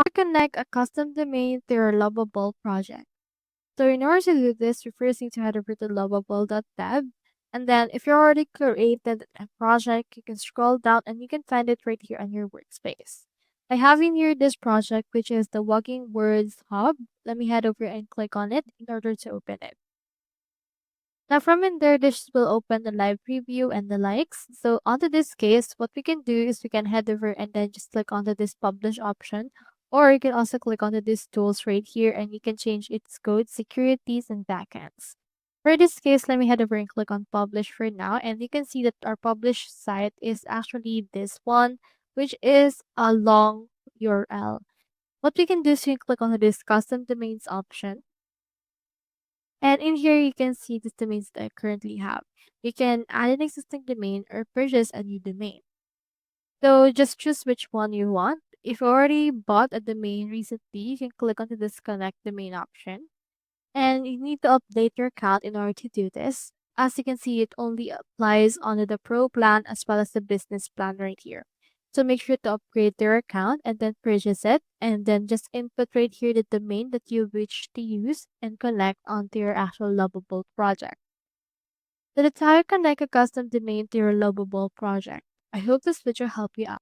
Or connect a custom domain to your Lovable project. So in order to do this, you first need to head over to lovable.dev. And then if you already created a project, you can scroll down and you can find it right here on your workspace. I have in here this project, which is the Walking Words Hub. Let me head over and click on it in order to open it. Now from in there, this will open the live preview and the likes. So onto this case, what we can do is we can head over and then just click onto this publish option. Or you can also click onto these tools right here and you can change its code, securities, and backends. For this case, let me head over and click on publish for now. And you can see that our publish site is actually this one, which is a long URL. What we can do is we can click on this custom domains option. And in here, you can see the domains that I currently have. You can add an existing domain or purchase a new domain. So just choose which one you want. If you already bought a domain recently, you can click onto this connect domain option. And you need to update your account in order to do this. As you can see, it only applies under the Pro plan as well as the business plan right here. So make sure to upgrade your account and then purchase it. And then just input right here the domain that you wish to use and connect onto your actual Lovable project. So that's how you connect a custom domain to your Lovable project. I hope this video helped you out.